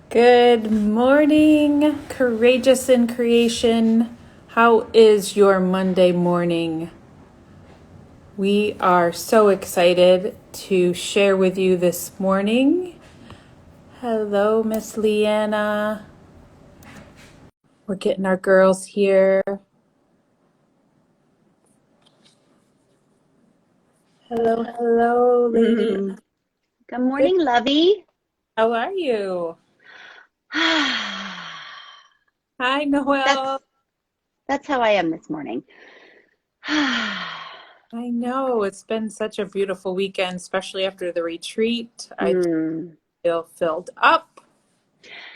Good morning, Courageous in Creation. How is your Monday morning? We are so excited to share with you this morning. Hello, Miss Leanna. We're getting our girls here. Hello, lady. Good Good. morning, lovey. How are you? Hi, Noel. that's that's how I am this morning. I know it's been such a beautiful weekend, especially after the retreat. I Hmm. feel filled up.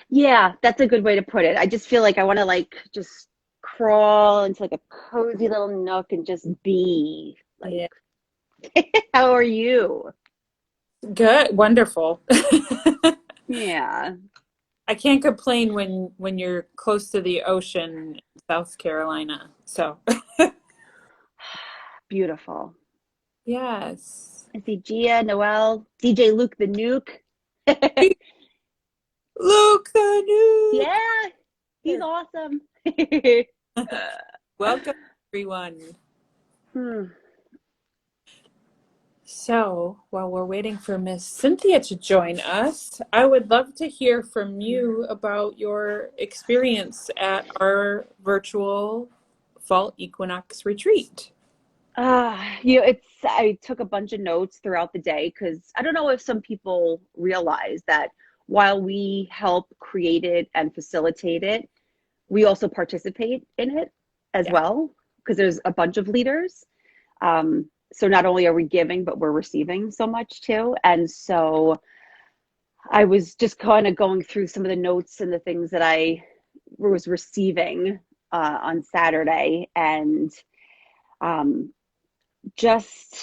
Yeah, that's a good way to put it. I just feel like I want to just crawl into like a cozy little nook and just be like, Yeah. how are you? Good, wonderful. Yeah, I can't complain when you're close to the ocean in South Carolina. So, beautiful. yes. I see Gia, Noel, DJ Luke the Nuke. Luke the Yeah, he's Nuke. awesome. Welcome, everyone. Hmm. So, while we're waiting for Miss Cynthia to join us, I would love to hear from you about your experience at our virtual fall equinox retreat. I took a bunch of notes throughout the day because I don't know if some people realize that while we help create it and facilitate it, we also participate in it as Yeah. well because there's a bunch of leaders. So not only are we giving, but we're receiving so much too. And so I was just kind of going through some of the notes and the things that I was receiving on Saturday, and um, just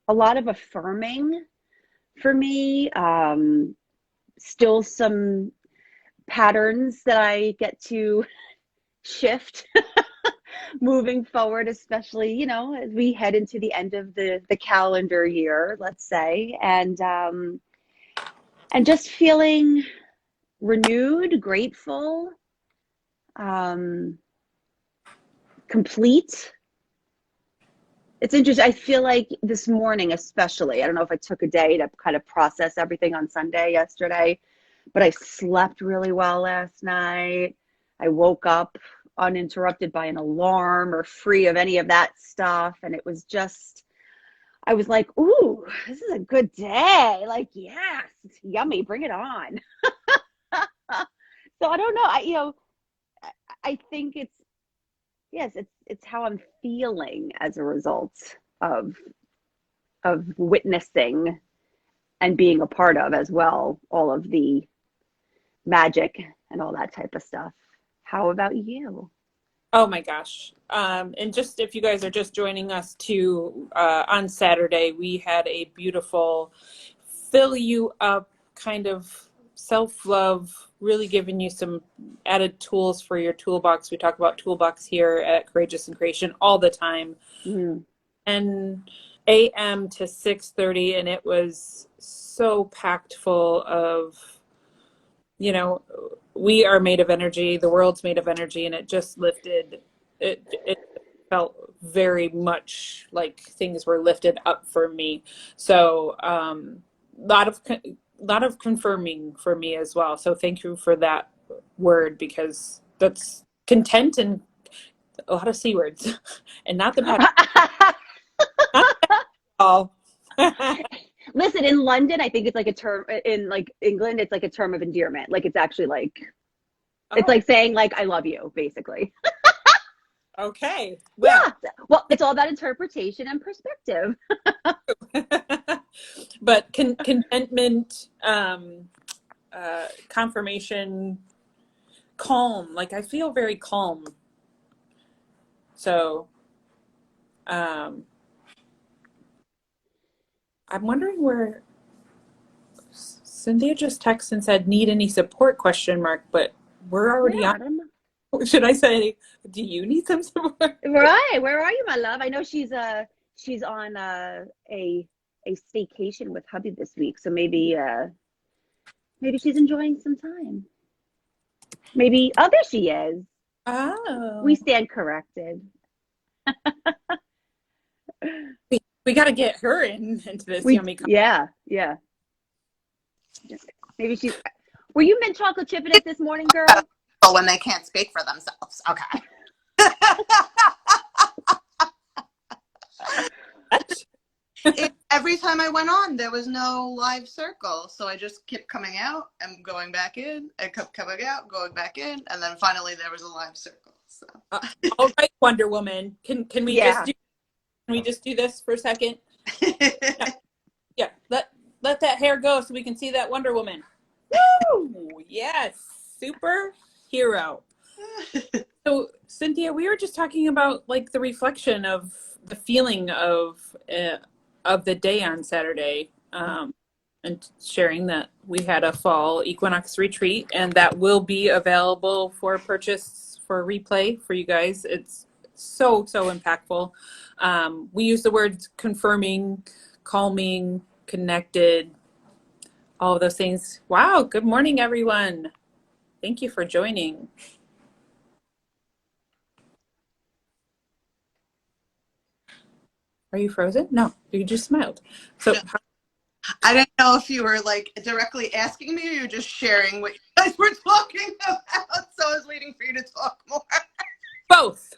a lot of affirming for me. Still some patterns that I get to shift moving forward, especially, as we head into the end of the calendar year, let's say, and just feeling renewed, grateful, um, complete. It's interesting. I feel like this morning, especially, I don't know if I took a day to kind of process everything on Sunday yesterday, but I slept really well last night. I woke up uninterrupted by an alarm or free of any of that stuff. And it was just, I was like, ooh, this is a good day. Like, yes, it's yummy. Bring it on. So I don't know. I think yes, it's how I'm feeling as a result of witnessing and being a part of as well all of the magic and all that type of stuff. How about you? Oh my gosh. And just if you guys are just joining us too, on Saturday, we had a beautiful fill you up kind of self-love, really giving you some added tools for your toolbox. We talk about toolbox here at Courageous in Creation all the time. Mm. And a.m. to 6:30, and it was so packed full of, you know, we are made of energy, the world's made of energy, and it just lifted it felt very much like things were lifted up for me. So lot of confirming for me as well. So thank you for that word, because that's content and a lot of c words and not the bad, not at all. Listen, in London, I think it's like a term. In like England, it's like a term of endearment. Like it's actually like it's Oh, like saying like I love you, basically. okay, well. Yeah. Well, it's all about interpretation and perspective. But contentment, confirmation, calm. Like I feel very calm. So um, I'm wondering where Cynthia just texted and said, "Need any support?" Question mark. But we're already Yeah, on. I don't know. Should I say, "Do you need some support?" Right. Where are you, my love? I know she's on a staycation with hubby this week, so maybe Maybe she's enjoying some time. Maybe, oh, there she is. We Oh, stand corrected. we got to get her into this yummy. Yeah, yeah. Maybe she's, were you mint chocolate chipping it this morning, girl? When they can't speak for themselves. Okay. Every time I went on, there was no live circle. So I just kept coming out and going back in. I kept coming out, going back in. And then finally there was a live circle. So. All right, Wonder Woman. Can we Yeah. just do this for a second? Yeah. Let that hair go so we can see that Wonder Woman. Woo! Yes. Superhero. So, Cynthia, we were just talking about like the reflection of the feeling of the day on Saturday, and sharing that we had a fall equinox retreat, and that will be available for purchase for replay for you guys. It's so impactful. We use the words confirming, calming, connected, all of those things. Wow. Good morning, everyone. Thank you for joining. Are you frozen? No, you just smiled. So I didn't know if you were like directly asking me or you're just sharing what you guys were talking about. So I was waiting for you to talk more. both.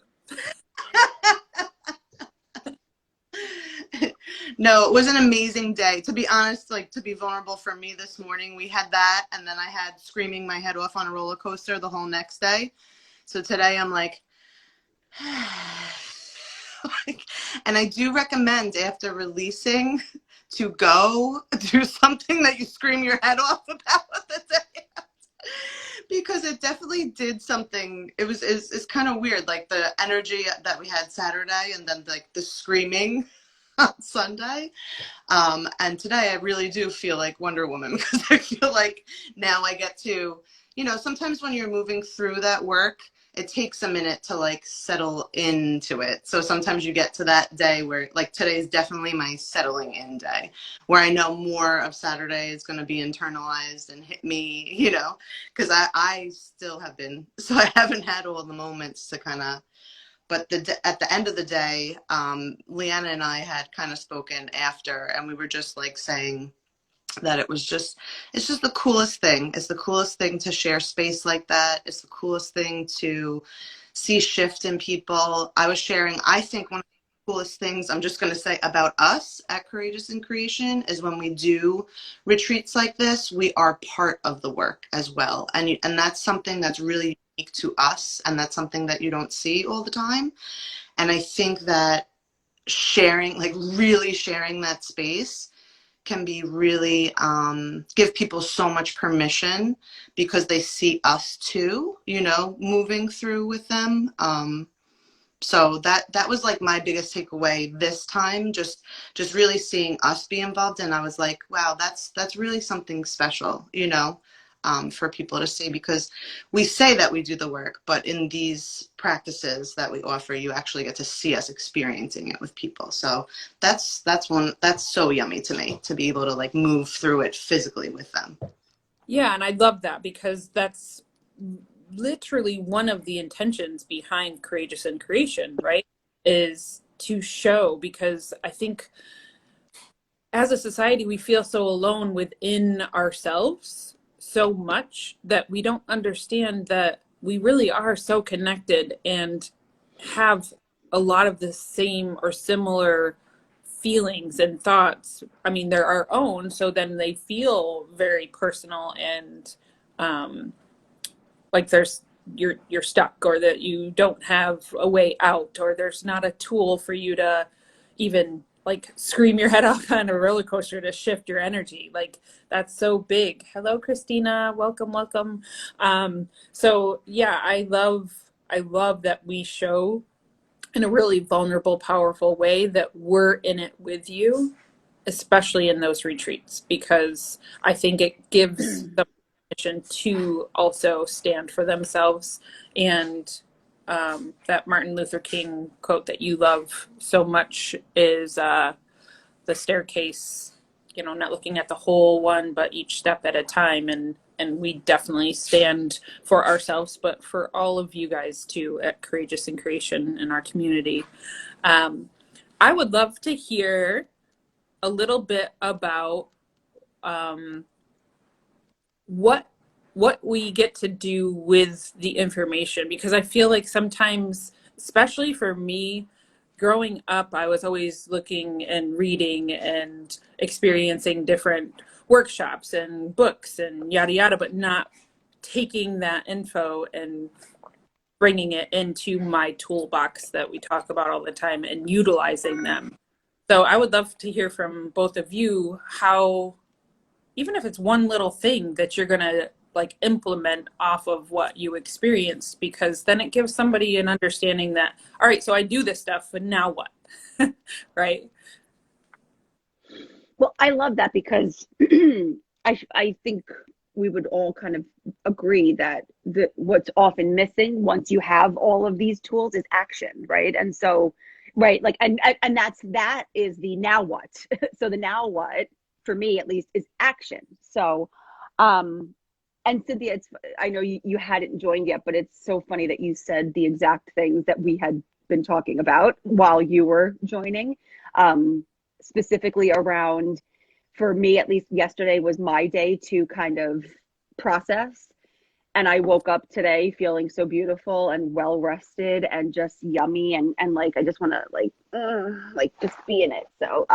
No, it was an amazing day. To be honest, like to be vulnerable for me this morning, we had that, and then I had screaming my head off on a roller coaster the whole next day. So today I'm like, and I do recommend after releasing to go do something that you scream your head off about the day. Because it definitely did something. It's kind of weird, like the energy that we had Saturday and then like the screaming on Sunday. And today I really do feel like Wonder Woman because I feel like now I get to, sometimes when you're moving through that work, it takes a minute to like settle into it. So sometimes you get to that day where like today is definitely my settling in day where I know more of Saturday is going to be internalized and hit me, because I still have been, so I haven't had all the moments to kind of, but at the end of the day, Leanna and I had kind of spoken after, and we were just like saying that it's just the coolest thing. It's the coolest thing to share space like that. It's the coolest thing to see shift in people. I was sharing, I think one of the coolest things I'm just going to say about us at Courageous in Creation is when we do retreats like this, we are part of the work as well. And that's something that's really unique to us. And that's something that you don't see all the time. And I think that sharing, like really sharing that space can be really give people so much permission because they see us too, moving through with them. So that was like my biggest takeaway this time, just really seeing us be involved. And I was like, wow, that's really something special, for people to see, because we say that we do the work, but in these practices that we offer, you actually get to see us experiencing it with people. So that's so yummy to me to be able to like move through it physically with them. Yeah, and I love that because that's literally one of the intentions behind Courageous in Creation, right? Is to show, because I think as a society we feel so alone within ourselves so much that we don't understand that we really are so connected and have a lot of the same or similar feelings and thoughts. I mean, they're our own, so then they feel very personal and like you're stuck, or that you don't have a way out, or there's not a tool for you to even like scream your head off on a roller coaster to shift your energy. Like that's so big. Hello, Christina. Welcome. So yeah, I love that we show in a really vulnerable, powerful way that we're in it with you, especially in those retreats, because I think it gives them permission to also stand for themselves. And that Martin Luther King quote that you love so much is the staircase not looking at the whole one, but each step at a time. And we definitely stand for ourselves, but for all of you guys too at Courageous in Creation in our community. I would love to hear a little bit about what we get to do with the information, because I feel like sometimes, especially for me, growing up, I was always looking and reading and experiencing different workshops and books and yada yada, but not taking that info and bringing it into my toolbox that we talk about all the time and utilizing them. So I would love to hear from both of you how, even if it's one little thing that you're going to like implement off of what you experienced, because then it gives somebody an understanding that, all right, so I do this stuff, but now what? Right? Well, I love that because I think we would all kind of agree that what's often missing once you have all of these tools is action, right? And so, right, like, and that is the now what. So the now what, for me at least, is action. So, and Cynthia, I know you hadn't joined yet, but it's so funny that you said the exact things that we had been talking about while you were joining, specifically around, for me, at least yesterday was my day to kind of process. And I woke up today feeling so beautiful and well rested and just yummy. And like, I just want to like just be in it. So,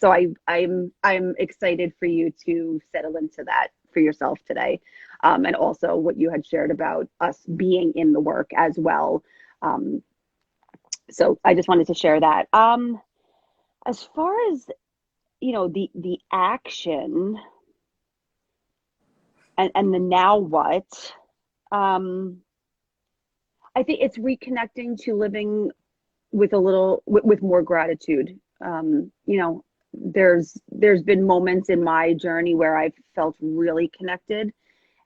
so I'm excited for you to settle into that for yourself today. And also what you had shared about us being in the work as well. So I just wanted to share that. As far as, the action and the now what, I think it's reconnecting to living with with more gratitude. There's been moments in my journey where I've felt really connected.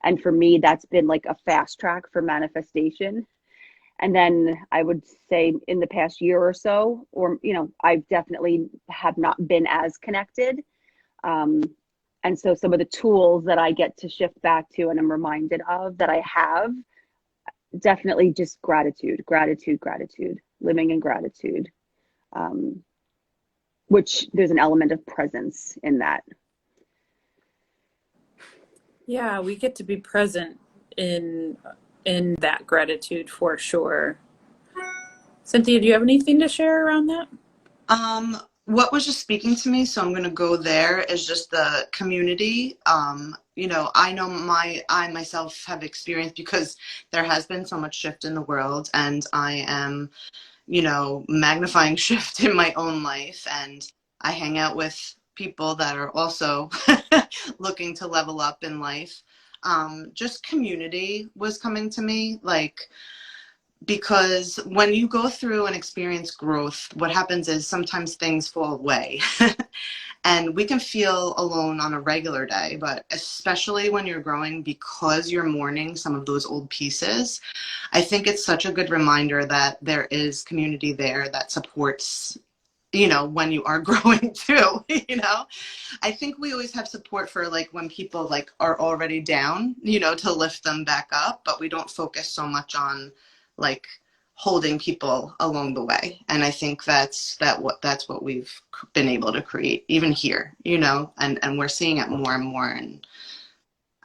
And for me, that's been like a fast track for manifestation. And then I would say in the past year or so, or, I definitely have not been as connected. And so some of the tools that I get to shift back to and I'm reminded of that I have, definitely just gratitude, living in gratitude, which there's an element of presence in that. Yeah, we get to be present in that gratitude for sure. Cynthia, do you have anything to share around that? What was just speaking to me, so I'm going to go there, is just the community. I know I myself have experienced, because there has been so much shift in the world, and I am, magnifying shift in my own life, and I hang out with people that are also looking to level up in life. Just community was coming to me, because when you go through and experience growth, what happens is sometimes things fall away. And we can feel alone on a regular day, but especially when you're growing, because you're mourning some of those old pieces, I think it's such a good reminder that there is community there that supports, when you are growing too. I think we always have support for when people are already down, to lift them back up, but we don't focus so much on holding people along the way. And I think that's what we've been able to create even here, and we're seeing it more and more. And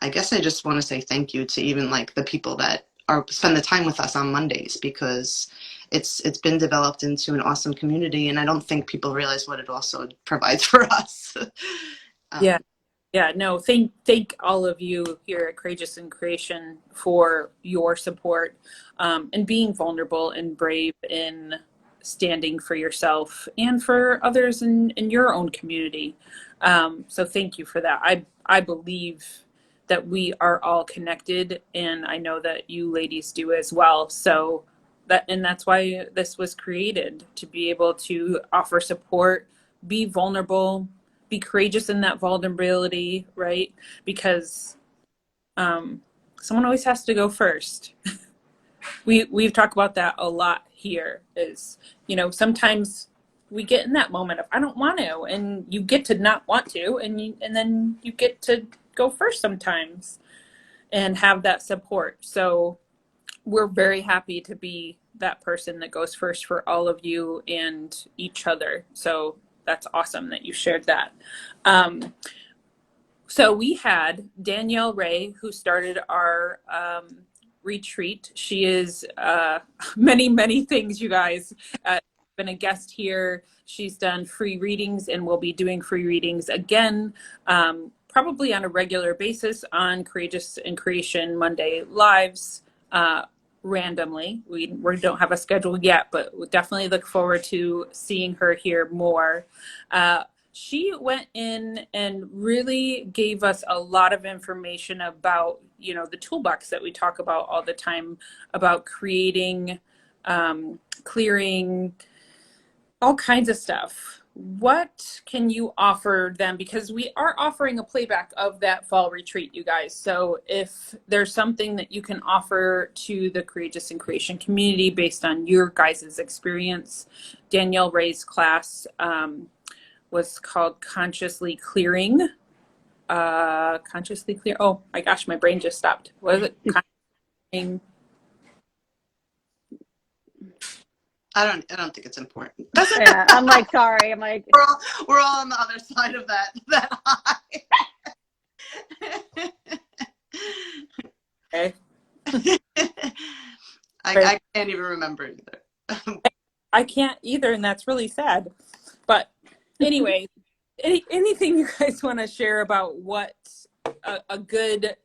I guess I just want to say thank you to even the people that spend the time with us on Mondays, because it's been developed into an awesome community. And I don't think people realize what it also provides for us. Yeah, no, thank all of you here at Courageous in Creation for your support, and being vulnerable and brave in standing for yourself and for others in your own community. So thank you for that. I believe that we are all connected, and I know that you ladies do as well. So that's why this was created, to be able to offer support, be vulnerable, be courageous in that vulnerability, right? Because someone always has to go first. We've talked about that a lot here, is, sometimes we get in that moment of I don't want to, and you get to not want to, and then you get to go first sometimes and have that support. So we're very happy to be that person that goes first for all of you and each other. So that's awesome that you shared that. So we had Danielle Ray, who started our retreat. She is many, many things, you guys. Been a guest here. She's done free readings and will be doing free readings again, probably on a regular basis on Courageous in Creation Monday Lives. Randomly. We don't have a schedule yet, but we definitely look forward to seeing her here more. She went in and really gave us a lot of information about, the toolbox that we talk about all the time, about creating, clearing, all kinds of stuff. What can you offer them? Because we are offering a playback of that fall retreat, you guys. So if there's something that you can offer to the Courageous in Creation community based on your guys' experience, Danielle Ray's class was called Consciously Clearing. Consciously Clear. Oh my gosh, my brain just stopped. What is it? Consciously I don't think it's important. Yeah, I'm like, sorry. I'm like, we're all on the other side of that high. Okay. I can't even remember either. I can't either, and that's really sad. But anyway, anything you guys want to share about what a good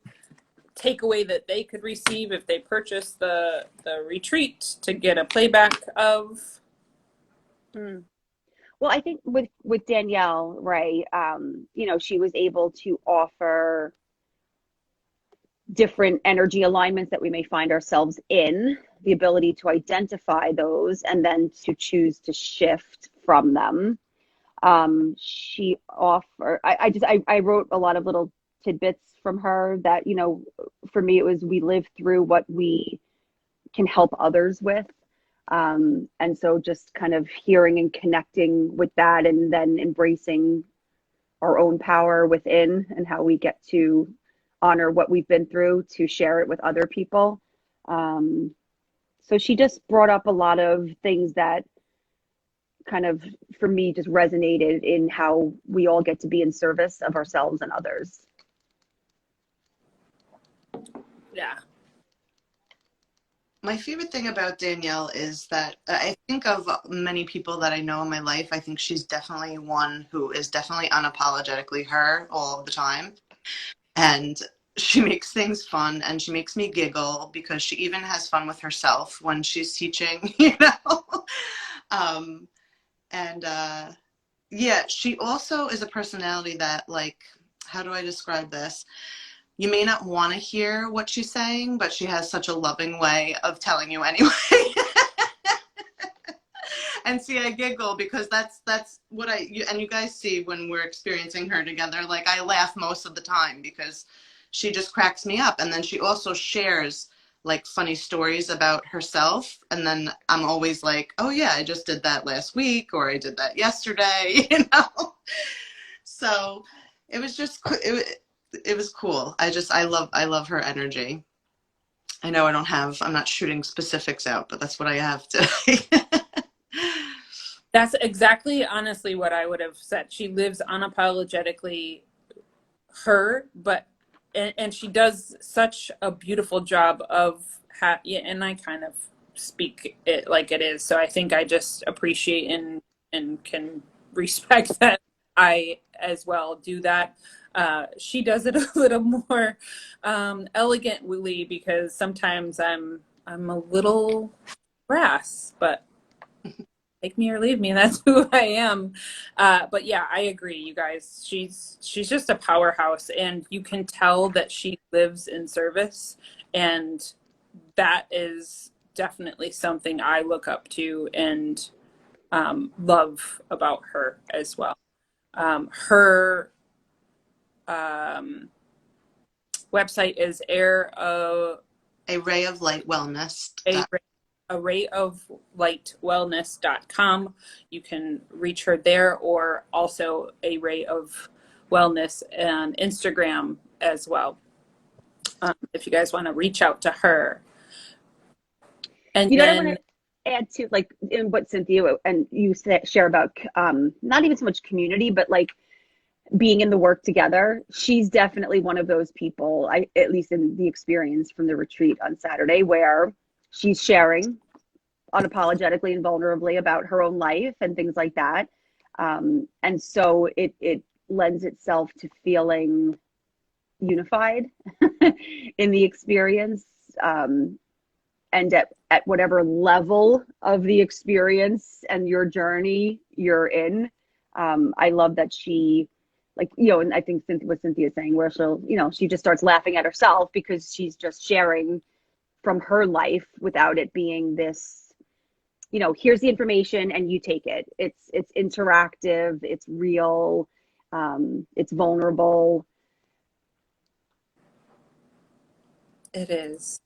takeaway that they could receive if they purchase the retreat to get a playback of? well, I think with Danielle Ray, she was able to offer different energy alignments that we may find ourselves in, the ability to identify those and then to choose to shift from them. She offered, I wrote a lot of little tidbits from her that, for me, it was, we live through what we can help others with. And so just kind of hearing and connecting with that, and then embracing our own power within and how we get to honor what we've been through to share it with other people. So she just brought up a lot of things that kind of, for me, just resonated in how we all get to be in service of ourselves and others. Yeah. My favorite thing about Danielle is that I think of many people that I know in my life. I think she's definitely one who is definitely unapologetically her all the time. And she makes things fun, and she makes me giggle because she even has fun with herself when she's teaching, Yeah, she also is a personality that, like, how do I describe this? You may not want to hear what she's saying, but she has such a loving way of telling you anyway. And see, I giggle because that's what and you guys see when we're experiencing her together. Like, I laugh most of the time because she just cracks me up. And then she also shares like funny stories about herself. And then I'm always like, oh yeah, I just did that last week, or I did that yesterday, So it was just, it was cool. I love her energy. I know I'm not shooting specifics out, but that's what I have today. That's exactly, honestly, what I would have said. She lives unapologetically her, and she does such a beautiful job of, and I kind of speak it like it is. So I think I just appreciate and can respect that I as well do that. She does it a little more elegantly, because sometimes I'm a little crass, but take me or leave me, that's who I am. But yeah, I agree, you guys. She's just a powerhouse, and you can tell that she lives in service, and that is definitely something I look up to and love about her as well. Her website is A Ray of Light Wellness. arrayoflightwellness.com. You can reach her there, or also a Ray of Wellness on Instagram as well, if you guys want to reach out to her. And You know what I then want to add to, like, in what Cynthia and you share about, not even so much community, but like being in the work together. She's definitely one of those people, at least in the experience from the retreat on Saturday, where she's sharing unapologetically and vulnerably about her own life and things like that. And so it lends itself to feeling unified in the experience. And at whatever level of the experience and your journey you're in. I love that she, like, and I think what Cynthia's saying, where she'll, she just starts laughing at herself because she's just sharing from her life without it being this, here's the information and you take it. It's interactive, it's real, it's vulnerable. it is.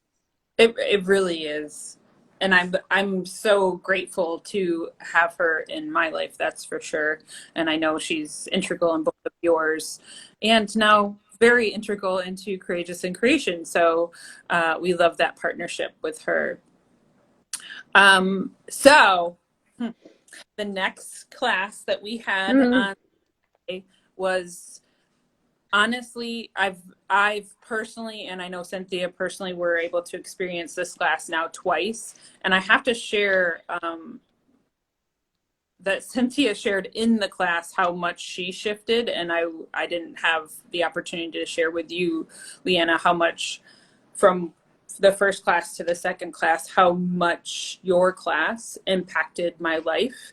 It really is. And I'm so grateful to have her in my life, that's for sure. And I know she's integral in both of yours, and now very integral into Courageous in Creation. So we love that partnership with her. So the next class that we had on was, honestly, I've personally, and I know Cynthia personally, were able to experience this class now twice. And I have to share that Cynthia shared in the class how much she shifted. And I didn't have the opportunity to share with you, Leanna, how much from the first class to the second class, how much your class impacted my life.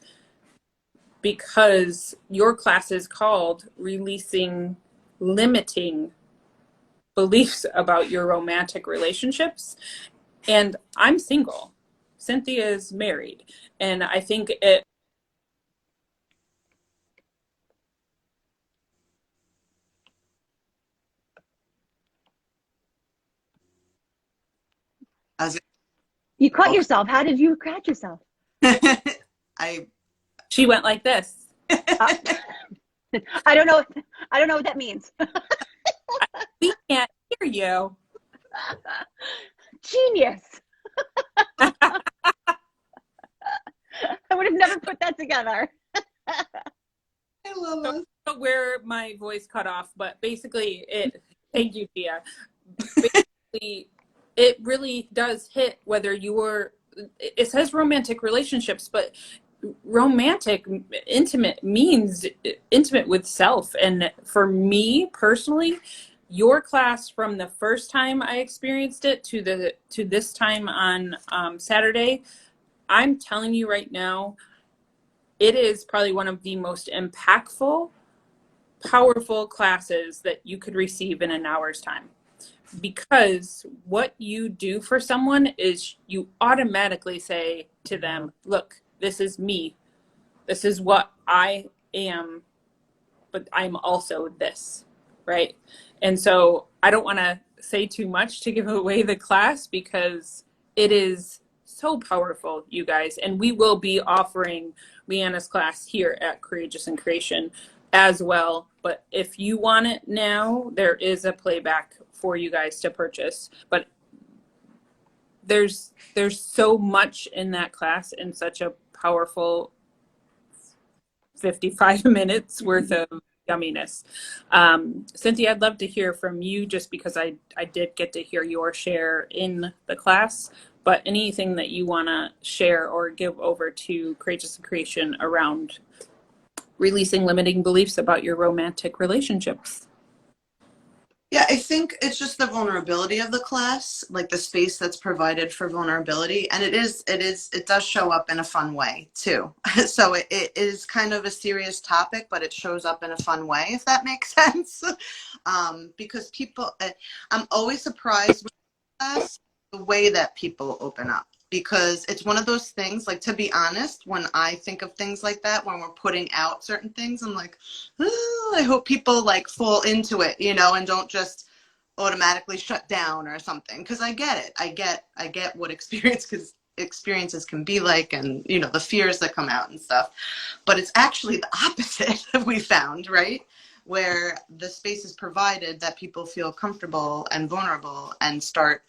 Because your class is called Releasing Limiting Beliefs About Your Romantic Relationships. And I'm single. Cynthia is married. And I think it You caught yourself. How did you catch yourself? She went like this. I don't know what that means. We can't hear you. Genius. I would have never put that together. I love it. Where my voice cut off, but basically thank you, Tia. Basically, it really does hit whether it says romantic relationships, but intimate means intimate with self. And for me personally, your class, from the first time I experienced it to this time on Saturday, I'm telling you right now, it is probably one of the most impactful, powerful classes that you could receive in an hour's time. Because what you do for someone is you automatically say to them, look, this is me. This is what I am, but I'm also this, right? And so I don't want to say too much to give away the class, because it is so powerful, you guys. And we will be offering Leanna's class here at Courageous in Creation as well. But if you want it now, there is a playback for you guys to purchase. But there's so much in that class, and such a powerful 55 minutes worth of yumminess. Cynthia, I'd love to hear from you, just because I did get to hear your share in the class, but anything that you want to share or give over to Courageous in Creation around releasing limiting beliefs about your romantic relationships. Yeah, I think it's just the vulnerability of the class, like the space that's provided for vulnerability. And it does show up in a fun way too. So it is kind of a serious topic, but it shows up in a fun way, if that makes sense. Because I'm always surprised with the class, the way that people open up. Because it's one of those things, like, to be honest, when I think of things like that, when we're putting out certain things, I'm like, oh, I hope people like fall into it, and don't just automatically shut down or something. Because I get it. I get what experience, because experiences can be like, and you know, the fears that come out and stuff. But it's actually the opposite we found, right? Where the space is provided that people feel comfortable and vulnerable and start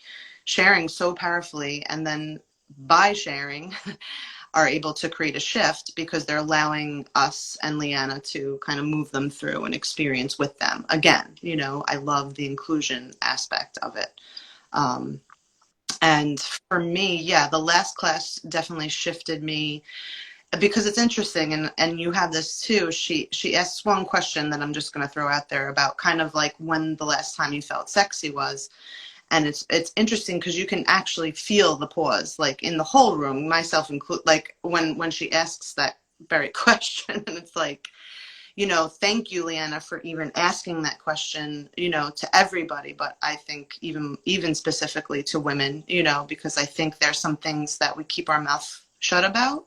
sharing so powerfully, and then by sharing are able to create a shift because they're allowing us and Leanna to kind of move them through an experience with them. Again, you know, I love the inclusion aspect of it. And for me, yeah, the last class definitely shifted me, because it's interesting, and you have this too. She asks one question that I'm just going to throw out there about kind of like when the last time you felt sexy was. And it's interesting because you can actually feel the pause, like in the whole room, myself included, like when she asks that very question. And it's like, you know, thank you, Leanna, for even asking that question, you know, to everybody. But I think even specifically to women, you know, because I think there's some things that we keep our mouth shut about.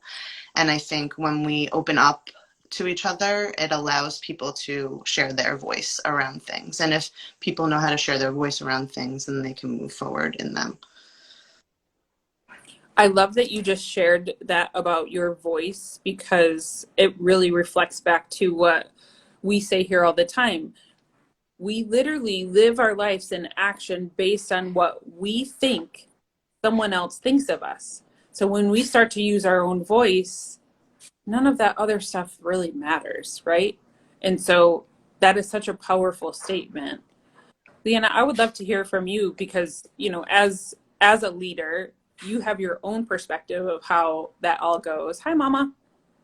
And I think when we open up to each other, it allows people to share their voice around things. And if people know how to share their voice around things, then they can move forward in them. I love that you just shared that about your voice, because it really reflects back to what we say here all the time. We literally live our lives in action based on what we think someone else thinks of us. So when we start to use our own voice, none of that other stuff really matters, right? And so that is such a powerful statement. Leanna, I would love to hear from you, because, you know, as a leader, you have your own perspective of how that all goes. Hi, Mama.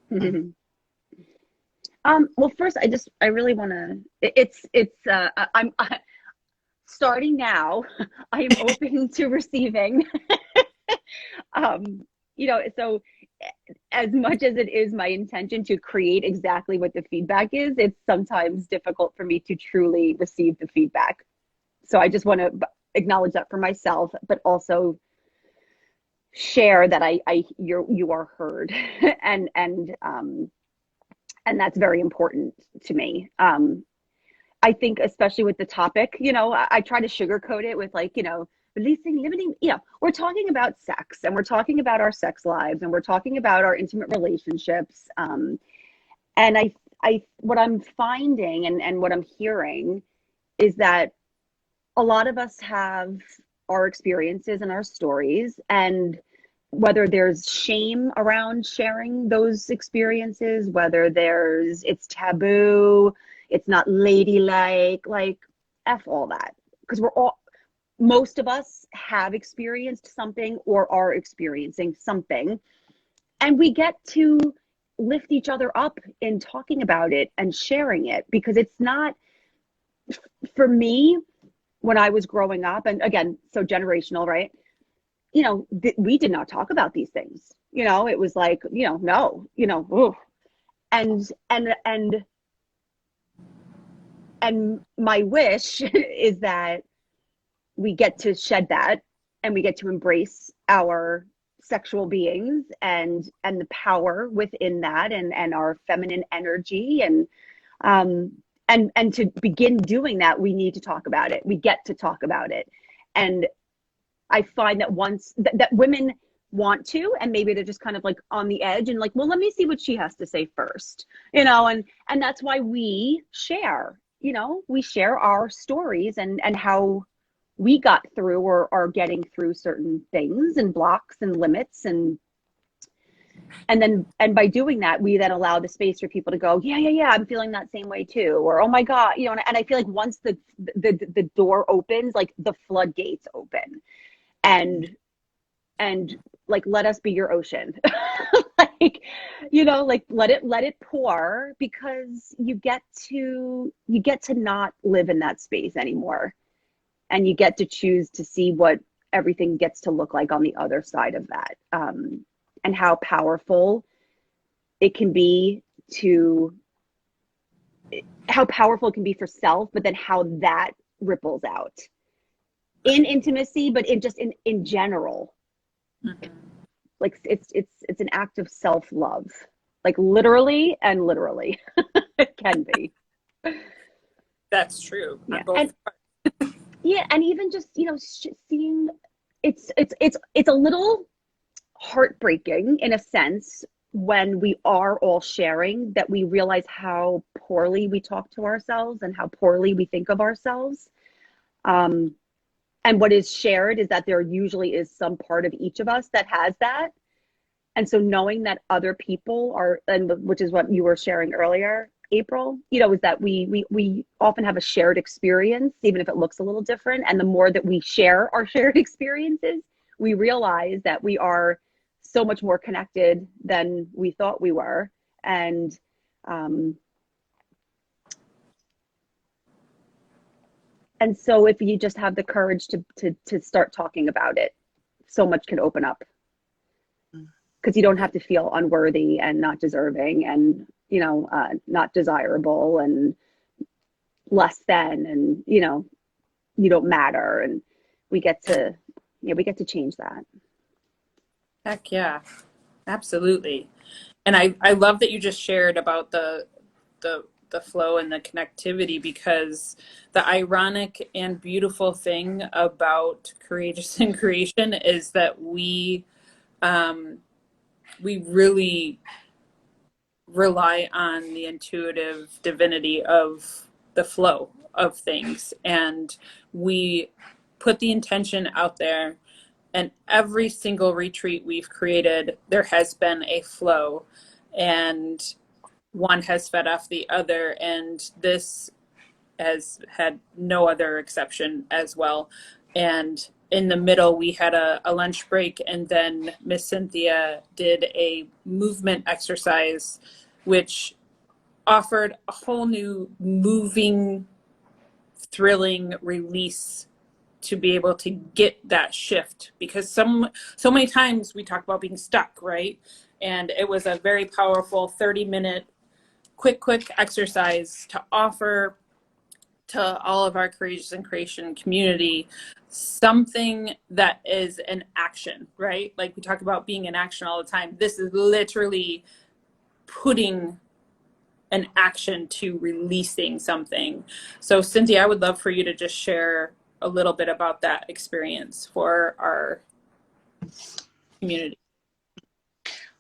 Well, first, I really want to, I'm starting now. I am open to receiving. You know, so as much as it is my intention to create exactly what the feedback is, it's sometimes difficult for me to truly receive the feedback. So I just want to acknowledge that for myself, but also share that you are heard, and that's very important to me. I think especially with the topic, you know, I try to sugarcoat it with, like, you know, limiting, you know, we're talking about sex, and we're talking about our sex lives, and we're talking about our intimate relationships. And what I'm finding and what I'm hearing is that a lot of us have our experiences and our stories, and whether there's shame around sharing those experiences, whether it's taboo, it's not ladylike, like F all that. Because most of us have experienced something or are experiencing something, and we get to lift each other up in talking about it and sharing it, because it's not, for me, when I was growing up, and again, so generational, right? You know, we did not talk about these things. You know, it was like, you know, no, you know, ooh. And my wish is that we get to shed that, and we get to embrace our sexual beings and the power within that, and our feminine energy, and to begin doing that, we need to talk about it. We get to talk about it. And I find that once that women want to, and maybe they're just kind of like on the edge and like, well, let me see what she has to say first, you know, and that's why we share, you know, we share our stories and how we got through or are getting through certain things and blocks and limits, and by doing that, we then allow the space for people to go, yeah, I'm feeling that same way too, or oh my God, you know, and I feel like once the door opens, like the floodgates open, and like, let us be your ocean. Like, you know, like let it pour, because you get to not live in that space anymore, and you get to choose to see what everything gets to look like on the other side of that, and how powerful it can be for self, but then how that ripples out in intimacy, but in general. Mm-hmm. Like it's an act of self-love, like literally and literally. It can be. That's true. Yeah. Yeah, and even just, you know, seeing it's a little heartbreaking in a sense when we are all sharing that we realize how poorly we talk to ourselves and how poorly we think of ourselves. And what is shared is that there usually is some part of each of us that has that. And so knowing that other people are, and which is what you were sharing earlier, April, you know, is that we often have a shared experience, even if it looks a little different. And the more that we share our shared experiences, we realize that we are so much more connected than we thought we were. And so if you just have the courage to start talking about it, so much can open up. Because you don't have to feel unworthy and not deserving and, you know, not desirable and less than, and, you know, you don't matter. And we get to change that. Heck yeah, absolutely. And I love that you just shared about the flow and the connectivity, because the ironic and beautiful thing about Courageous in Creation is that we really rely on the intuitive divinity of the flow of things, and we put the intention out there. And every single retreat we've created, there has been a flow, and one has fed off the other, and this has had no other exception as well. And in the middle, we had a lunch break, and then Miss Cynthia did a movement exercise, which offered a whole new moving, thrilling release to be able to get that shift, because so many times we talk about being stuck, right? And it was a very powerful 30-minute quick exercise to offer to all of our Courageous in Creation community something that is an action, right? Like we talk about being in action all the time. This is literally putting an action to releasing something. So Cynthia, I would love for you to just share a little bit about that experience for our community.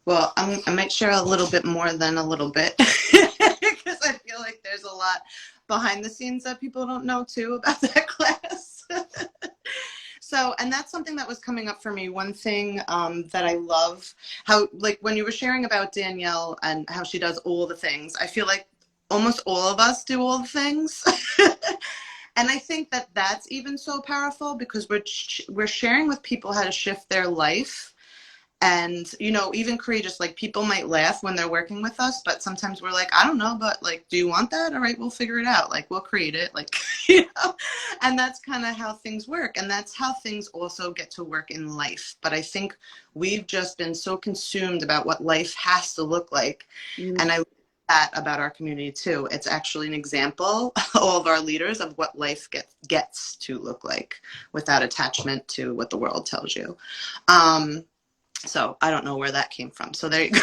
Well, I might share a little bit more than a little bit because I feel like there's a lot behind the scenes that people don't know too about that class. So, and that's something that was coming up for me. One thing that I love, how, like when you were sharing about Danielle and how she does all the things, I feel like almost all of us do all the things. And I think that that's even so powerful because we're sharing with people how to shift their life. And, you know, even courageous, like people might laugh when they're working with us, but sometimes we're like, I don't know, but like, do you want that? All right, we'll figure it out. Like, we'll create it, like, you know, and that's kind of how things work. And that's how things also get to work in life. But I think we've just been so consumed about what life has to look like. And I love that about our community too. It's actually an example, all of our leaders, of what life gets to look like without attachment to what the world tells you. So I don't know where that came from. So there you go.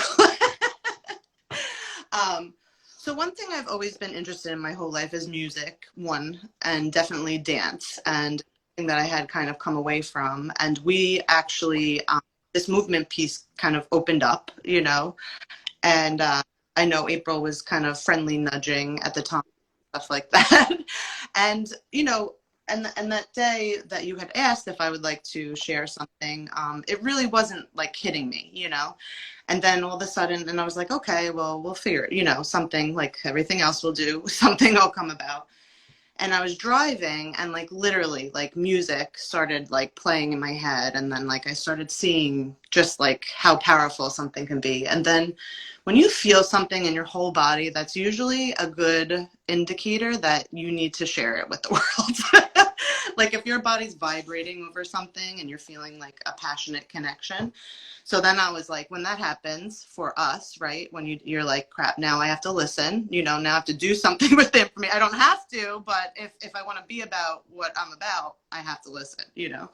So one thing I've always been interested in my whole life is music, one, and definitely dance, and something that I had kind of come away from. And we actually, this movement piece kind of opened up, you know, and I know April was kind of friendly nudging at the time, stuff like that. And, you know, and that day that you had asked if I would like to share something, it really wasn't like hitting me, you know. And then all of a sudden, and I was like, okay, well, we'll figure it, you know, something like everything else will do, something will come about. And I was driving and like literally like music started like playing in my head. And then like I started seeing just like how powerful something can be. And then when you feel something in your whole body, that's usually a good indicator that you need to share it with the world. Like if your body's vibrating over something and you're feeling like a passionate connection. So then I was like, when that happens for us, right, when you're like, crap, now I have to listen, you know, now I have to do something with the information. I don't have to, but if I want to be about what I'm about, I have to listen, you know.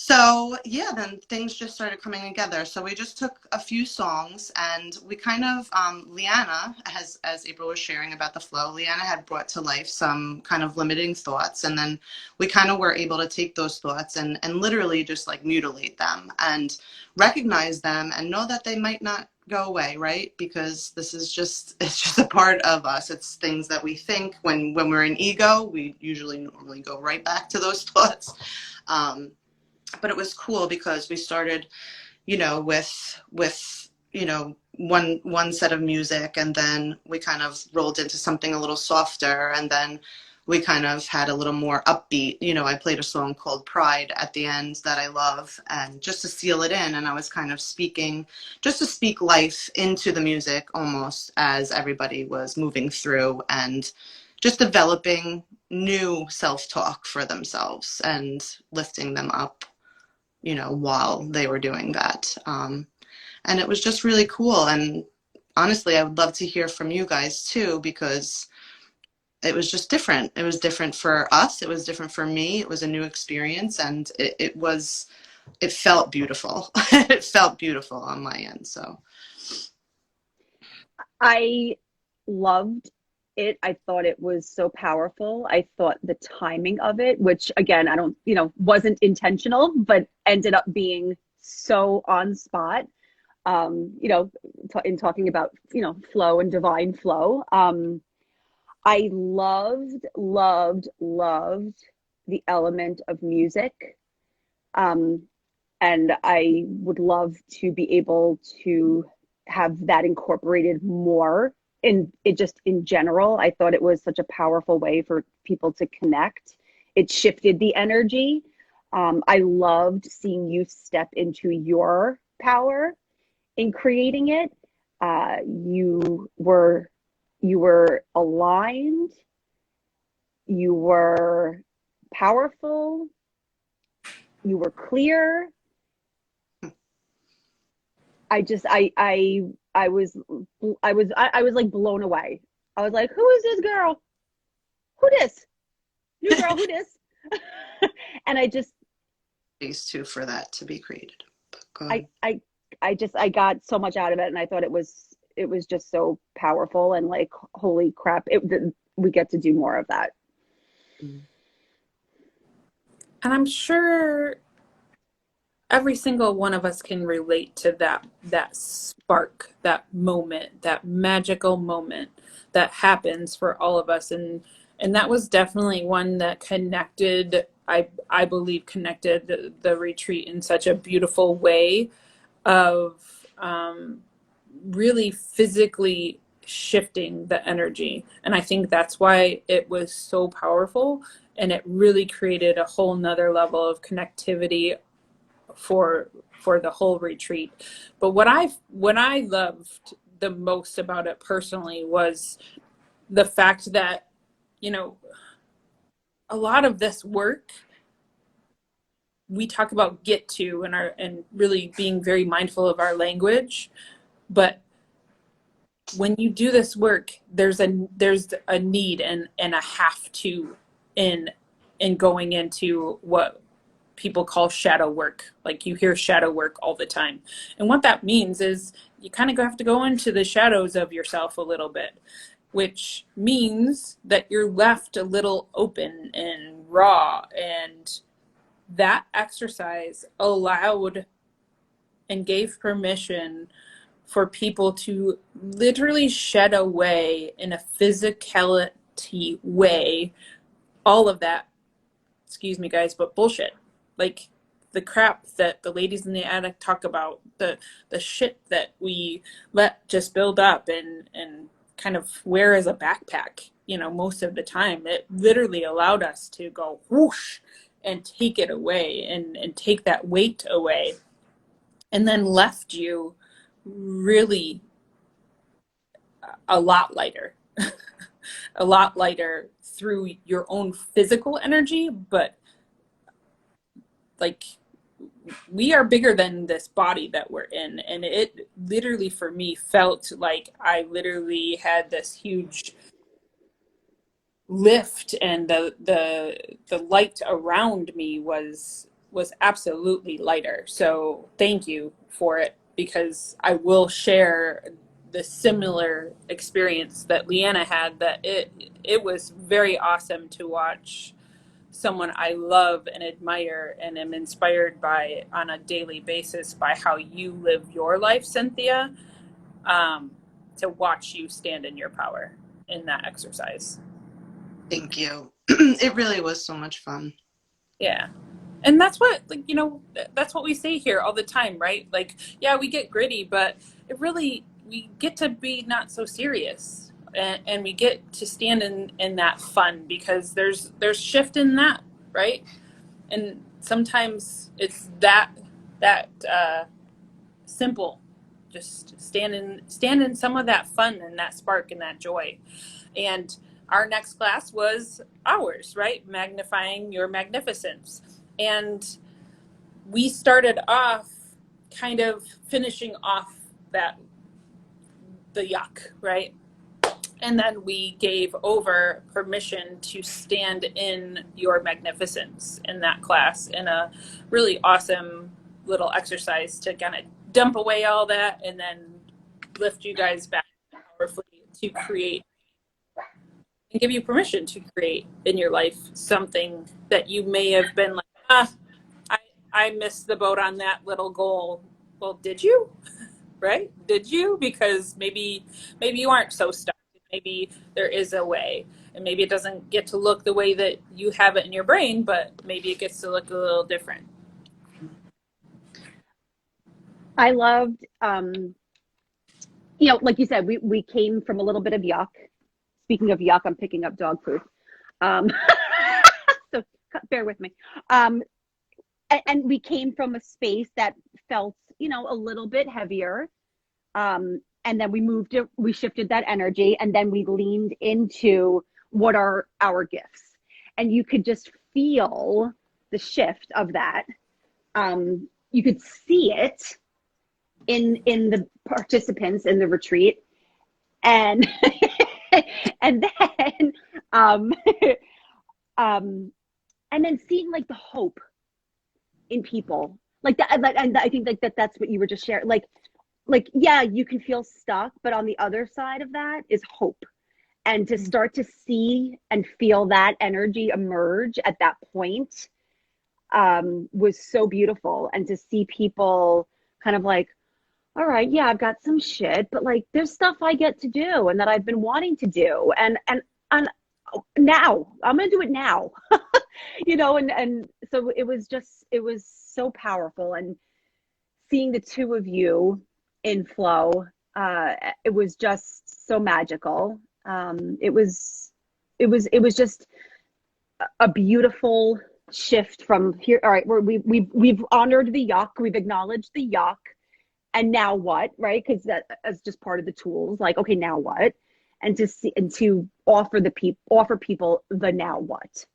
So yeah, then things just started coming together. So we just took a few songs and we kind of, Leanna, as April was sharing about the flow, Leanna had brought to life some kind of limiting thoughts. And then we kind of were able to take those thoughts and literally just like mutilate them and recognize them and know that they might not go away, right? Because this is just, it's just a part of us. It's things that we think when we're in ego, we usually normally go right back to those thoughts. But it was cool because we started, with one set of music, and then we kind of rolled into something a little softer, and then we kind of had a little more upbeat. I played a song called Pride at the end that I love, and just to seal it in, and I was kind of speaking, just to speak life into the music almost as everybody was moving through and just developing new self-talk for themselves and lifting them up, while they were doing that. And it was just really cool. And honestly, I would love to hear from you guys too, because it was just different. It was different for us. It was different for me. It was a new experience, and it felt beautiful. It felt beautiful on my end. So I loved it. I thought it was so powerful. I thought the timing of it, which again, I don't, wasn't intentional, but ended up being so on spot. In talking about, flow and divine flow. I loved the element of music. And I would love to be able to have that incorporated more in it, just in general. I thought it was such a powerful way for people to connect. It shifted the energy. I loved seeing you step into your power in creating it. You were aligned. You were powerful. You were clear. I was like blown away. I was like, who is this girl? Who this? New girl, who this? And I just these two for that to be created. But go ahead. I got so much out of it, and I thought it was just so powerful, and like, holy crap, we get to do more of that. And I'm sure every single one of us can relate to that spark, that moment, that magical moment that happens for all of us. And that was definitely one that connected, I believe connected the retreat in such a beautiful way of really physically shifting the energy. And I think that's why it was so powerful, and it really created a whole nother level of connectivity for the whole retreat. But what I loved the most about it personally was the fact that, a lot of this work we talk about get to and really being very mindful of our language. But when you do this work, there's a need and a have to in going into what people call shadow work. Like, you hear shadow work all the time. And what that means is you kind of have to go into the shadows of yourself a little bit, which means that you're left a little open and raw. And that exercise allowed and gave permission for people to literally shed away in a physicality way all of that, excuse me guys, but bullshit. Like the crap that the ladies in the attic talk about, the shit that we let just build up and kind of wear as a backpack, most of the time. It literally allowed us to go whoosh and take it away and take that weight away, and then left you really a lot lighter. A lot lighter through your own physical energy, but like, we are bigger than this body that we're in. And it literally, for me, felt like I literally had this huge lift, and the light around me was was absolutely lighter. So thank you for it, because I will share the similar experience that Leanna had, that it was very awesome to watch someone I love and admire and am inspired by on a daily basis by how you live your life, Cynthia, to watch you stand in your power in that exercise. Thank you. It really was so much fun. Yeah. And that's what, like, you know, that's what we say here all the time, right? Like, yeah, we get gritty, but it really, we get to be not so serious. And we get to stand in that fun, because there's shift in that, right? And sometimes it's that simple. Just stand in some of that fun and that spark and that joy. And our next class was ours, right? Magnifying your magnificence. And we started off kind of finishing off the yuck, right? And then we gave over permission to stand in your magnificence in that class, in a really awesome little exercise to kind of dump away all that and then lift you guys back powerfully to create and give you permission to create in your life something that you may have been like, I missed the boat on that little goal. Well, did you? Right? Did you? Because maybe you aren't so stuck. Maybe there is a way, and maybe it doesn't get to look the way that you have it in your brain, but maybe it gets to look a little different. I loved, you know, like you said, we came from a little bit of yuck. Speaking of yuck, I'm picking up dog poop. So bear with me. And we came from a space that felt, you know, a little bit heavier. And then we shifted that energy, and then we leaned into what are our gifts. And you could just feel the shift of that. You could see it in the participants in the retreat. And and then seeing like the hope in people, like that. And I think like that's what you were just sharing. Like, yeah, you can feel stuck, but on the other side of that is hope. And to start to see and feel that energy emerge at that point was so beautiful. And to see people kind of like, all right, yeah, I've got some shit, but like there's stuff I get to do and that I've been wanting to do. And now I'm going to do it now, you know, and so it was so powerful. And seeing the two of you in flow, it was just so magical. It was just a beautiful shift from here. All right, we've honored the yuck, we've acknowledged the yuck, and now what, right? Because that as just part of the tools. Like, okay, now what? And to see and to offer people the now what,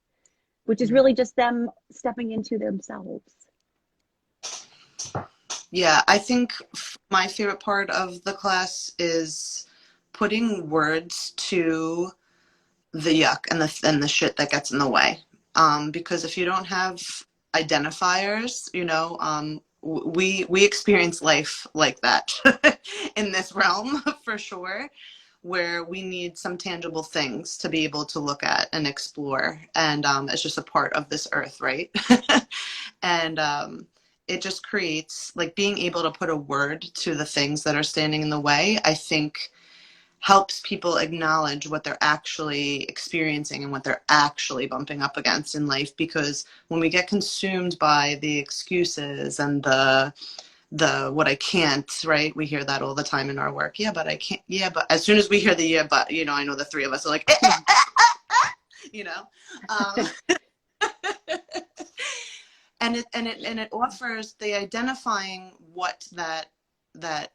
which is really just them stepping into themselves. Yeah, I think my favorite part of the class is putting words to the yuck and the shit that gets in the way. Because if you don't have identifiers, you know, we experience life like that in this realm for sure, where we need some tangible things to be able to look at and explore, and it's just a part of this earth, right? And it just creates, like, being able to put a word to the things that are standing in the way, I think helps people acknowledge what they're actually experiencing and what they're actually bumping up against in life. Because when we get consumed by the excuses and the what I can't, right? We hear that all the time in our work. Yeah, but I can't. Yeah, but as soon as we hear the yeah, but, you know, I know the three of us are like, you know, and it offers the identifying what that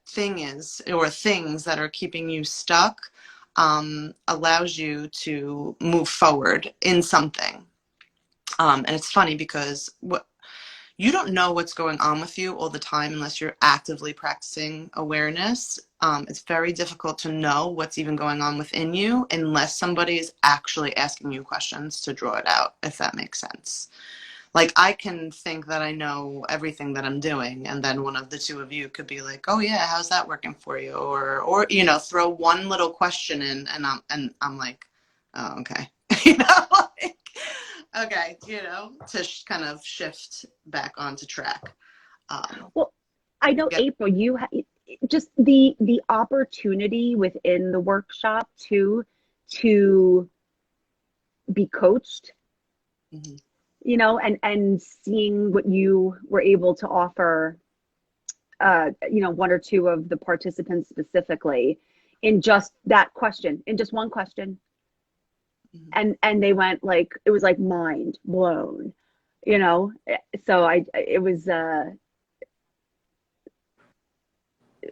thing is, or things that are keeping you stuck, allows you to move forward in something. And it's funny because you don't know what's going on with you all the time unless you're actively practicing awareness. It's very difficult to know what's even going on within you unless somebody is actually asking you questions to draw it out, if that makes sense. like I can think that I know everything that I'm doing, and then one of the two of you could be like, "Oh yeah, how's that working for you?" Or you know, throw one little question in, and I'm like, "Oh, okay," you know, like, okay, you know, to kind of shift back onto track. Well, I know Yeah. April, just the opportunity within the workshop to be coached, Mhm. and seeing what you were able to offer, one or two of the participants specifically in just that question, in just one question. Mhm. And they went like, it was like mind blown, you know? So it was,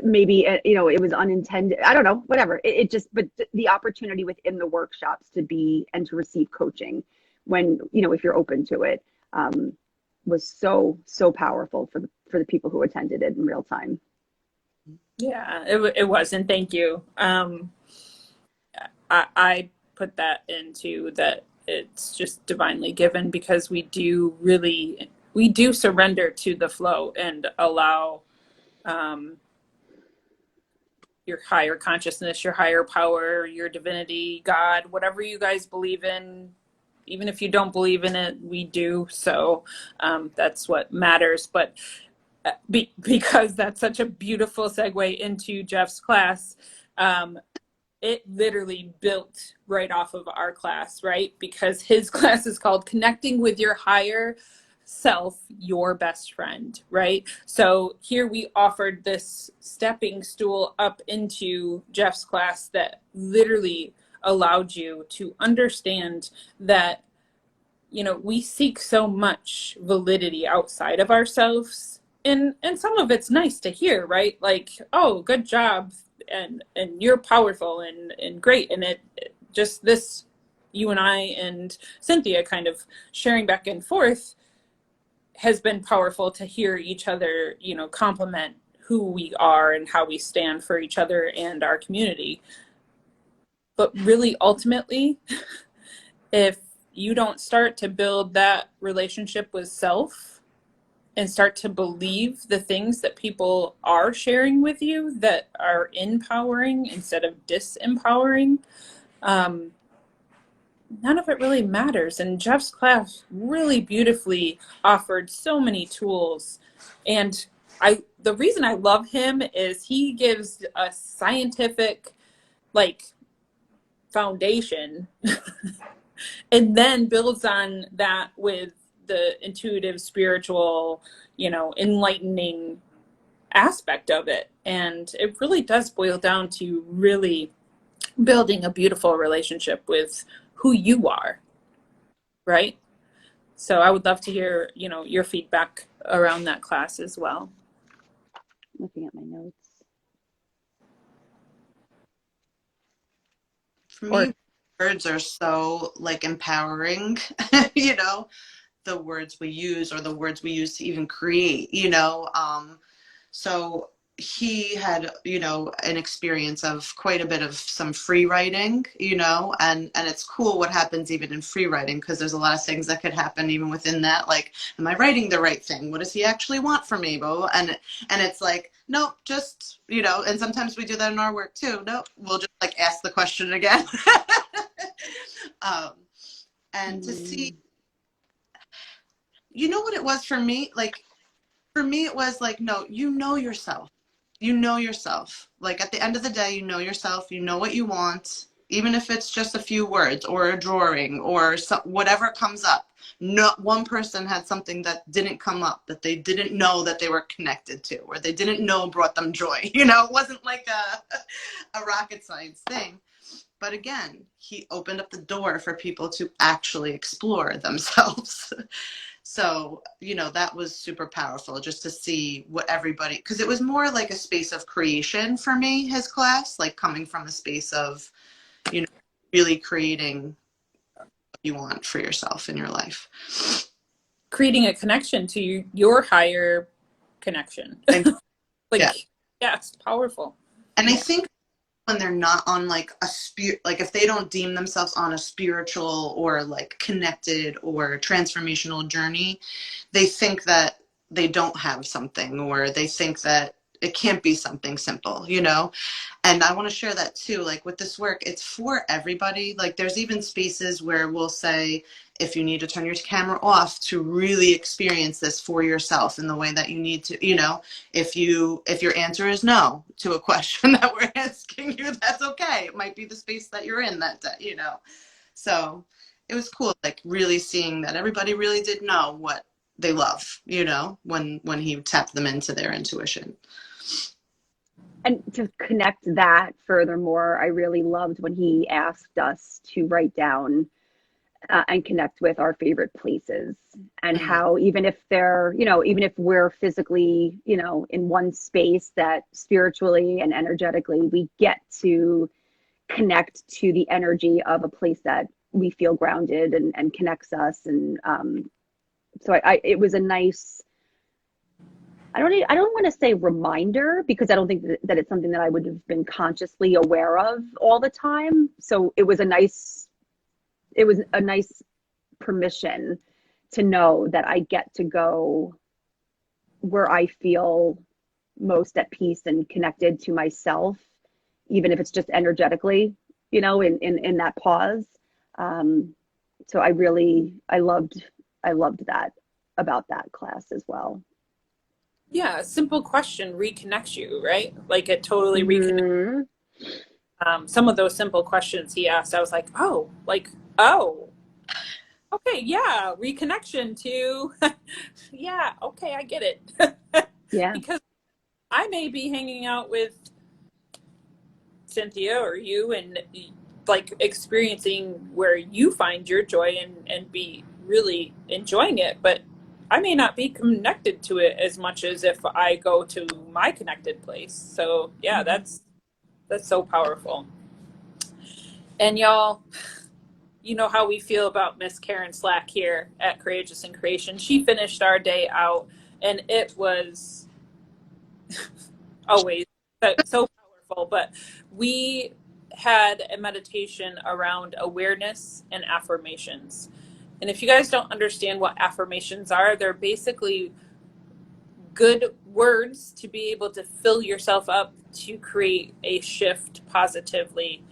maybe, it was unintended. I don't know, whatever. It just, but the opportunity within the workshops to be and to receive coaching when, if you're open to it, was so powerful for the people who attended it in real time. Yeah, it was, and thank you. I put that into that it's just divinely given because we do surrender to the flow and allow um, your higher consciousness, your higher power, your divinity, God, whatever you guys believe in. Even if you don't believe in it, we do. So that's what matters. But because that's such a beautiful segue into Jeff's class, it literally built right off of our class, right? Because his class is called Connecting with Your Higher Self, Your Best Friend, right? So here we offered this stepping stool up into Jeff's class that literally allowed you to understand that, we seek so much validity outside of ourselves. And some of it's nice to hear, right? Like, oh, good job, and you're powerful and great. And it just this, you and I and Cynthia kind of sharing back and forth has been powerful to hear each other, compliment who we are and how we stand for each other and our community. But really, ultimately, if you don't start to build that relationship with self and start to believe the things that people are sharing with you that are empowering instead of disempowering, um, none of it really matters. And Jeff's class really beautifully offered so many tools. And the reason I love him is he gives a scientific, like, foundation and then builds on that with the intuitive, spiritual, enlightening aspect of it. And it really does boil down to really building a beautiful relationship with who you are, right? So I would love to hear, your feedback around that class as well. Looking at my notes. For Or me, words are so like empowering, you know, the words we use or the words we use to even create, you know. So he had, you know, an experience of quite a bit of some free writing, you know, and it's cool what happens even in free writing because there's a lot of things that could happen even within that, like, am I writing the right thing? What does he actually want from me? And it's like, no, just, you know, and sometimes we do that in our work too. No, we'll just like ask the question again. um, and to see, you know what it was for me? Like, for me, it was like, no, you know yourself. You know yourself. Like at the end of the day, you know yourself. You know what you want, even if it's just a few words or a drawing or whatever comes up. Not one person had something that didn't come up that they didn't know that they were connected to or they didn't know brought them joy. You know, it wasn't like a rocket science thing. But again, he opened up the door for people to actually explore themselves. So, you know, that was super powerful just to see what everybody, because it was more like a space of creation for me, his class, like coming from a space of, you know, really creating what you want for yourself in your life. Creating a connection to your higher connection. And Like, yeah, yeah, it's powerful. and I think when they're not on like a spirit, like if they don't deem themselves on a spiritual or like connected or transformational journey, they think that they don't have something, or they think that it can't be something simple, you know? And I want to share that too. Like with this work, it's for everybody. Like there's even spaces where we'll say, if you need to turn your camera off to really experience this for yourself in the way that you need to, you know, if your answer is no to a question that we're asking you, that's okay. It might be the space that you're in that day, you know. So it was cool, like really seeing that everybody really did know what they love, you know, when he tapped them into their intuition. And to connect that furthermore, I really loved when he asked us to write down and connect with our favorite places, and Mm-hmm. how even if they're, you know, even if we're physically, you know, in one space, that spiritually and energetically we get to connect to the energy of a place that we feel grounded and connects us. And so it was a nice, I don't want to say reminder, because I don't think that it's something that I would have been consciously aware of all the time. So it was a nice permission to know that I get to go where I feel most at peace and connected to myself, even if it's just energetically, you know, in that pause. So I loved that about that class as well. Yeah, a simple question reconnects you, right? Like it totally reconnects. Hmm. Some of those simple questions he asked, I was like, oh, oh, okay, yeah, reconnection to, yeah, okay, I get it. Yeah. Because I may be hanging out with Cynthia or you and like experiencing where you find your joy and be really enjoying it, but I may not be connected to it as much as if I go to my connected place. So yeah, that's so powerful. And y'all, you know how we feel about Miss Karen Slack here at Courageous in Creation. She finished our day out, and it was always so powerful. But we had a meditation around awareness and affirmations. And if you guys don't understand what affirmations are, they're basically good words to be able to fill yourself up to create a shift positively.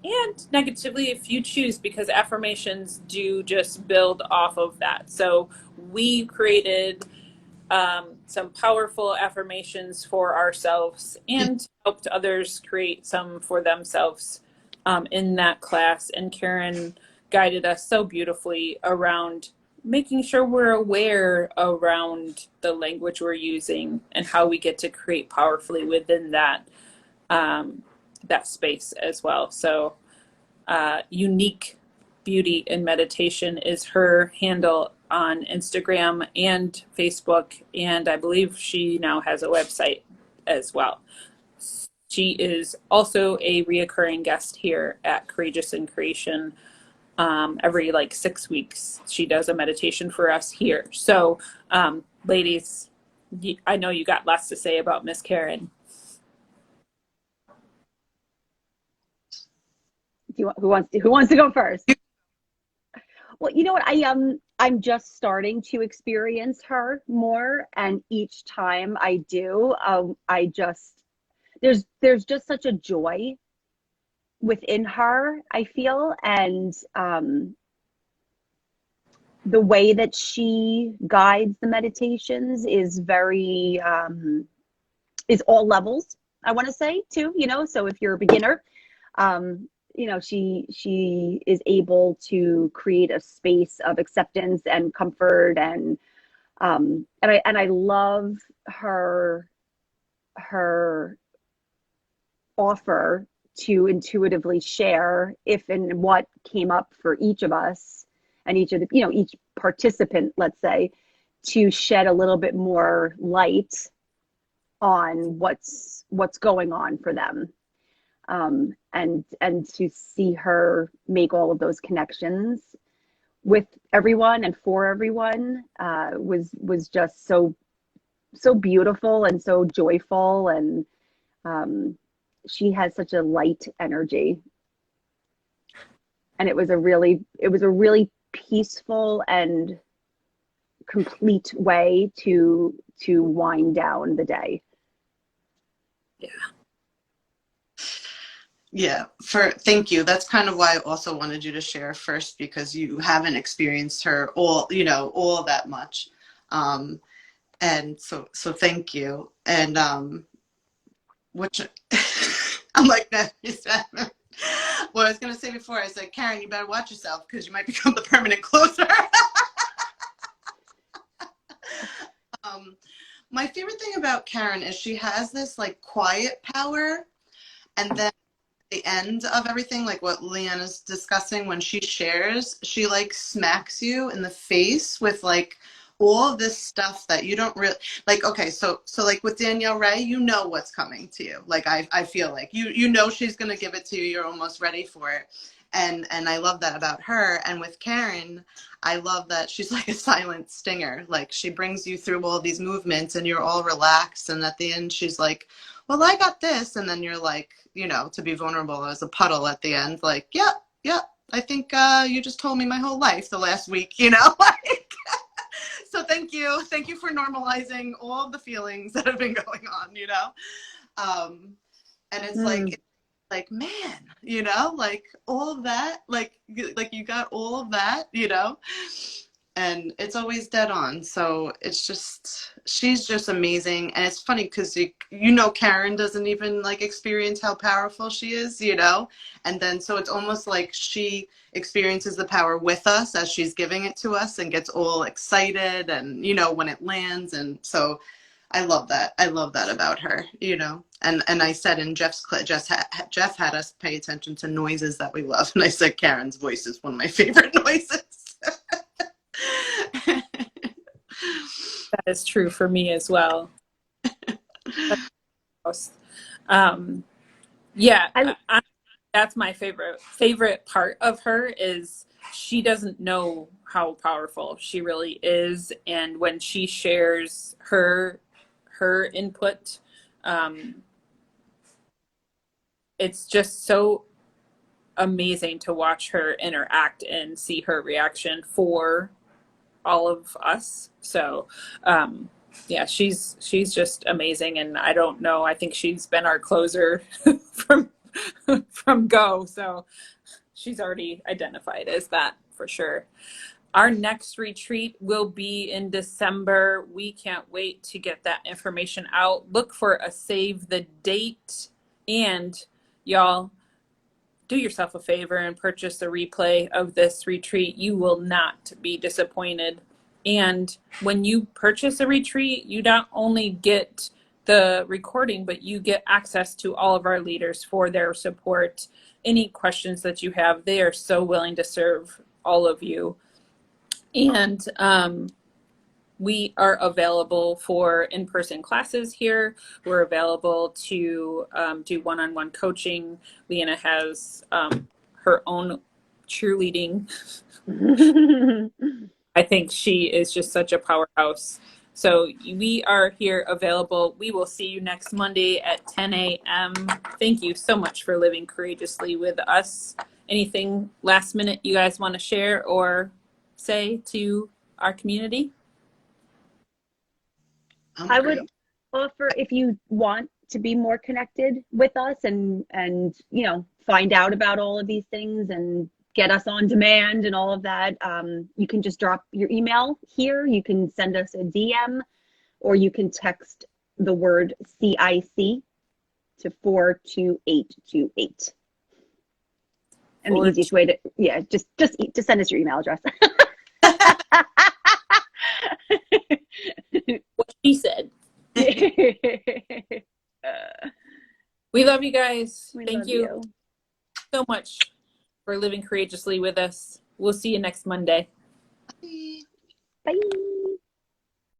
And negatively if you choose, because affirmations do just build off of that. So we created some powerful affirmations for ourselves and helped others create some for themselves in that class. And Karen guided us so beautifully around making sure we're aware around the language we're using and how we get to create powerfully within that that space as well. So Unique Beauty and Meditation is her handle on Instagram and Facebook, and I believe she now has a website as well. She is also a reoccurring guest here at Courageous in Creation. Every like 6 weeks, she does a meditation for us here. So, ladies, I know you got lots to say about Miss Karen. Who wants to go first? Well, you know what? I'm just starting to experience her more, and each time I do, I just there's just such a joy within her, I feel, and the way that she guides the meditations is very is all levels, I want to say too, you know. So if you're a beginner, you know, she is able to create a space of acceptance and comfort, and I love her offer to intuitively share if and what came up for each of us, and each of the, you know, each participant, let's say, to shed a little bit more light on what's going on for them, and to see her make all of those connections with everyone and for everyone was just so beautiful and so joyful, and she has such a light energy. And it was a really peaceful and complete way to wind down the day. Yeah, thank you. That's kind of why I also wanted you to share first, because you haven't experienced her all that much. And so thank you. And which I'm like, no, what I was gonna say before, I said, Karen, you better watch yourself because you might become the permanent closer. My favorite thing about Karen is she has this like quiet power, and then the end of everything, like what Leanna's discussing, when she shares, she like smacks you in the face with like all of this stuff that you don't really like. Okay, so like with Danielle Ray, you know what's coming to you. Like I feel like you know she's gonna give it to you. You're almost ready for it. And I love that about her. And with Karen, I love that she's like a silent stinger. Like she brings you through all these movements and you're all relaxed. And at the end, she's like, well, I got this. And then you're like, to be vulnerable as a puddle at the end, like, yeah, I think you just told me my whole life the last week, like, so thank you for normalizing all of the feelings that have been going on, and it's like, man, like all of that, like you got all of that, and it's always dead on. So she's just amazing. And it's funny because Karen doesn't even like experience how powerful she is, and then so it's almost like she experiences the power with us as she's giving it to us and gets all excited and when it lands. And so I love that about her, and I said in Jeff's clip, Jeff had us pay attention to noises that we love, and I said Karen's voice is one of my favorite noises. That is true for me as well. That's my favorite part of her is she doesn't know how powerful she really is, and when she shares her input, it's just so amazing to watch her interact and see her reaction for all of us. So yeah, she's just amazing, and I don't know, I think she's been our closer from go, so she's already identified as that for sure. Our next retreat will be in December. We can't wait to get that information out. Look for a save the date, and y'all, do yourself a favor and purchase a replay of this retreat. You will not be disappointed. And when you purchase a retreat, you not only get the recording, but you get access to all of our leaders for their support. Any questions that you have, they are so willing to serve all of you. And we are available for in-person classes here. We're available to do one-on-one coaching. Leanna has her own cheerleading. I think she is just such a powerhouse. So we are here available. We will see you next Monday at 10 a.m. Thank you so much for living courageously with us. Anything last minute you guys want to share or say to our community? I would offer, if you want to be more connected with us and find out about all of these things and get us on demand and all of that, you can just drop your email here. You can send us a DM, or you can text the word CIC to 42828. And the easiest way to, just send us your email address. What she said. We love you guys. Thank you so much for living courageously with us. We'll see you next Monday.